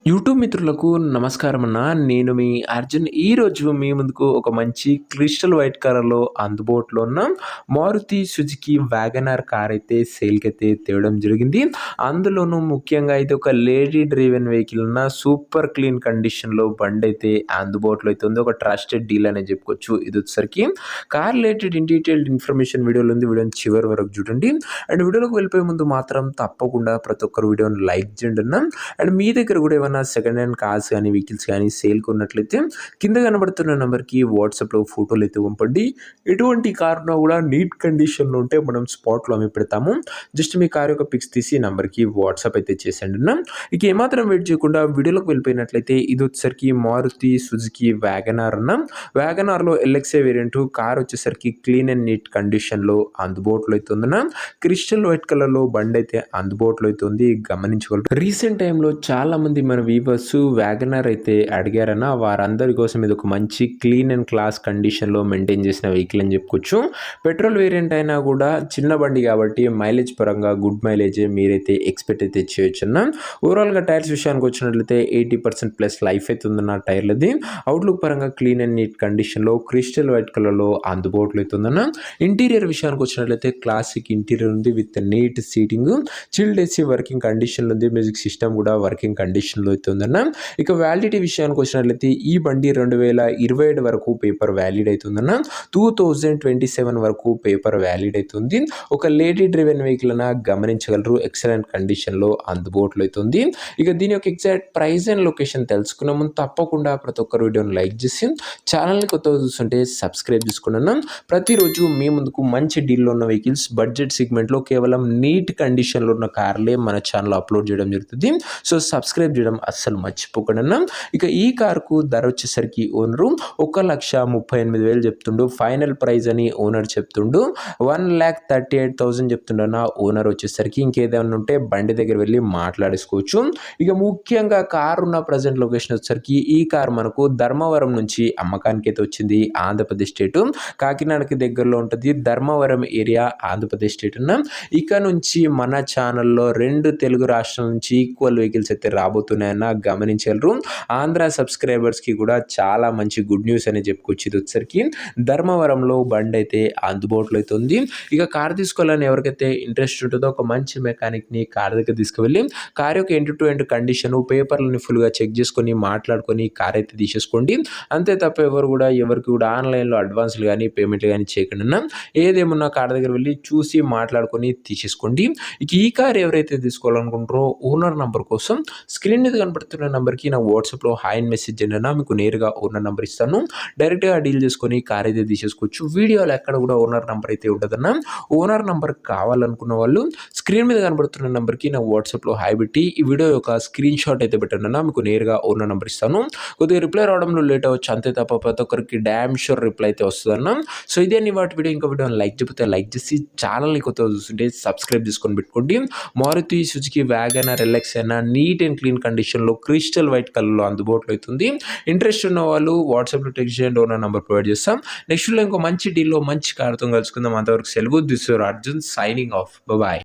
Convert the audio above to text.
YouTube మిత్రులకు నమస్కారం అన్న. నేను మీ అర్జున్. ఈరోజు మీ ముందుకు ఒక మంచి క్రిస్టల్ వైట్ కలర్‌లో అందుబాటులో ఉన్న మారుతి సుజుకి వ్యాగనార్ కార్ అయితే సేల్‌కైతే తేవడం జరిగింది. అందులోనూ ముఖ్యంగా ఇది ఒక లేడీ డ్రివెన్ వెహికల్ ఉన్న సూపర్ క్లీన్ కండిషన్‌లో బండైతే అందుబాటులో అయితే ఉంది. ఒక ట్రస్టెడ్ డీల్ అనే చెప్పుకోవచ్చు. ఇది వచ్చేసరికి car related in detailed information వీడియోలో ఉంది. వీడియోని చివరి వరకు చూడండి. అండ్ వీడియోలోకి వెళ్ళిపోయే ముందు మాత్రం తప్పకుండా ప్రతి ఒక్కరు వీడియోని లైక్ చేయండి అన్న. అండ్ మీ దగ్గర కూడా ఏమైనా సెకండ్ హ్యాండ్ కార్స్ కానీ వెహికల్స్ కానీ సేల్కి ఉన్నట్లయితే కింద కనబడుతున్న నెంబర్కి వాట్సాప్లో ఫోటోలు అయితే పంపండి. ఎటువంటి కార్ ఉన్నా కూడా నీట్ కండిషన్లో ఉంటే మనం స్పాట్లో అమ్మి పెడతాము. జస్ట్ మీ కార్ యొక్క పిక్స్ తీసి నెంబర్కి వాట్సాప్ అయితే చేసేయండి అన్న. ఇక ఏమాత్రం వెయిట్ చేయకుండా వీడియోలోకి వెళ్ళిపోయినట్లయితే ఇది వచ్చేసరికి మారుతి సుజుకి వ్యాగనార్ అన్న. వ్యాగనార్లో ఎల్ఎక్స్ఐ వేరియంట్ కార్ వచ్చేసరికి క్లీన్ అండ్ నీట్ కండిషన్లో అందుబాటులో అయితే ఉందన్న. క్రిస్టల్ వైట్ కలర్లో బండి అయితే అందుబాటులో అయితే ఉంది, గమనించగలరు. రీసెంట్ టైంలో చాలా మంది మన వీవర్స్ వ్యాగనర్ అయితే అడిగారన్న. వారందరి కోసం ఇది ఒక మంచి క్లీన్ అండ్ క్లాస్ కండిషన్లో మెయింటైన్ చేసిన వెహికల్ అని చెప్పుకోవచ్చు. పెట్రోల్ వేరియంట్ అయినా కూడా చిన్న బండి కాబట్టి మైలేజ్ పరంగా గుడ్ మైలేజ్ మీరైతే ఎక్స్పెక్ట్ అయితే చేయొచ్చు అన్న. ఓవరాల్గా టైర్స్ విషయానికి వచ్చినట్లయితే 80% ప్లస్ లైఫ్ అయితే ఉందన్న టైర్లది. అవుట్లుక్ పరంగా క్లీన్ అండ్ నీట్ కండిషన్లో క్రిస్టల్ వైట్ కలర్లో అందుబాటులో అయితే ఉందన్న. ఇంటీరియర్ విషయానికి వచ్చినట్లయితే క్లాసిక్ ఇంటీరియర్ ఉంది with neat seating, chilled AC working కండిషన్లో ఉంది. మ్యూజిక్ సిస్టమ్ కూడా వర్కింగ్ కండిషన్లో అయితే ఉందన్న. ఇక వ్యాలిడిటీ విషయానికి వచ్చినట్లయితే ఈ బండి 2027 వరకు పేపర్ వ్యాలిడ్ అవుతుందన్న. 2027 వరకు పేపర్ వ్యాలిడ్ అవుతుంది. ఒక లేడీ డ్రివెన్ వెహికల్ అన్న, గమనించగలరు. ఎక్సలెంట్ కండిషన్లో అందుబాటులో అవుతుంది. ఇక దీని యొక్క ఎగ్జాక్ట్ ప్రైస్ అండ్ లొకేషన్ తెలుసుకున్న ముందు తప్పకుండా ప్రతి ఒక్కరు వీడియోని లైక్ చేసి ఛానల్ని కొత్తగా చూస్తుంటే సబ్స్క్రైబ్ చేసుకున్నాను. ప్రతిరోజు మీ ముందుకు మంచి డీల్లో ఉన్న వెహికల్స్ బడ్జెట్ సెగ్మెంట్లో కేవలం నీట్ కండిషన్లో ఉన్న కార్లే మన ఛానల్ అప్లోడ్ చేయడం జరుగుతుంది. సో సబ్స్క్రైబ్ చేయడం అస్సలు మర్చిపోకండి. ఇక ఈ కార్కు ధర వచ్చేసరికి ఓనరు 1,38,000 చెప్తుండు. ఫైనల్ ప్రైస్ అని ఓనర్ చెప్తుండు. 1,38,000 చెప్తుండన్న ఓనర్ వచ్చేసరికి. ఇంకేదైనా ఉంటే బండి దగ్గర వెళ్ళి మాట్లాడేసుకోవచ్చు. ఇక ముఖ్యంగా కార్ ఉన్న ప్రజెంట్ లొకేషన్ వచ్చేసరికి ఈ కార్ మనకు ధర్మవరం నుంచి అమ్మకానికి అయితే వచ్చింది. ఆంధ్రప్రదేశ్ స్టేట్ కాకినాడకి దగ్గరలో ఉంటుంది. ధర్మవరం ఏరియా ఆంధ్రప్రదేశ్ స్టేట్ అన్న. ఇక నుంచి మన ఛానల్లో 2 తెలుగు రాష్ట్రాల నుంచి ఈక్వల్ వెహికల్స్ అయితే రాబోతున్నాయన్న, గమనించగలరు. ఆంధ్ర సబ్స్క్రైబర్స్కి కూడా చాలా మంచి గుడ్ న్యూస్ అని చెప్పుకోవచ్చు. ఇది వచ్చేసరికి ధర్మవరంలో బండి అయితే అందుబాటులో అయితే ఉంది. ఇక కార్ తీసుకోవాలని ఎవరికైతే ఇంట్రెస్ట్ ఉంటుందో ఒక మంచి మెకానిక్ని కార్ దగ్గర తీసుకువెళ్ళి కార్ యొక్క ఎండ్ టు ఎండ్ కండిషన్ పేపర్లని ఫుల్గా చెక్ చేసుకొని మాట్లాడుకొని కార్ అయితే తీసేసుకోండి. అంతే తప్ప ఎవరికి కూడా ఆన్లైన్లో అడ్వాన్స్లు కానీ పేమెంట్లు కానీ చేయకుండా ఏదేమన్నా కార్ దగ్గర వెళ్ళి చూసి మాట్లాడుకొని తీసేసుకోండి. ఇక ఈ కార్ ఎవరైతే తీసుకోవాలనుకుంటారో ఓనర్ నంబర్ కోసం స్క్రీన్ మీద కనబడుతున్న నెంబర్కి నా వాట్సాప్లో హాయ్ అని మెసేజ్ చేయండి. మీకు నేరుగా ఓనర్ నెంబర్ ఇస్తాను. డైరెక్ట్గా డీల్ చేసుకొని కార్ అయితే తీసేసుకోవచ్చు. వీడియోలో ఎక్కడ కూడా ఓనర్ నెంబర్ అయితే ఉంటుందన్న. ఓనర్ నెంబర్ కావాలనుకున్న వాళ్ళు స్క్రీన్ మీద కనబడుతున్న నెంబర్కి నా వాట్సాప్లో హాయ్ పెట్టి ఈ వీడియో యొక్క స్క్రీన్ షాట్ అయితే పెట్టండి అన్న. మీకు నేరుగా ఓనర్ నెంబర్ ఇస్తాను. కొద్దిగా రిప్లై రావడంలో లేట్ అవ్వచ్చు, అంతే తప్ప ప్రతి ఒక్కరికి డ్యామ్ షూర్ రిప్లై అయితే వస్తుందన్న. సో ఇదే వాటి వీడియో. ఇంకా వీడియోని లైక్ చెప్తే లైక్ చేసి ఛానల్ని కొత్తగా చూస్తుంటే సబ్స్క్రైబ్ చేసుకొని పెట్టుకోండి. మారుతి సుజుకి వ్యాగనర్ ఎల్ఎక్స్ అయినా నీట్ అండ్ క్లీన్ కండిషన్లో క్రిస్టల్ వైట్ కలర్లో అందుబాటులో అవుతుంది. ఇంట్రెస్ట్ ఉన్న వాళ్ళు వాట్సాప్లో టెక్స్ట్ చేయండి, ఓనర్ నెంబర్ ప్రొవైడ్ చేస్తాం. నెక్స్ట్ ఇంకో మంచి డీల్లో మంచి కార్తో కలుసుకుందాం. అంతవరకు సెలవు. This your Arjun signing off. Bye.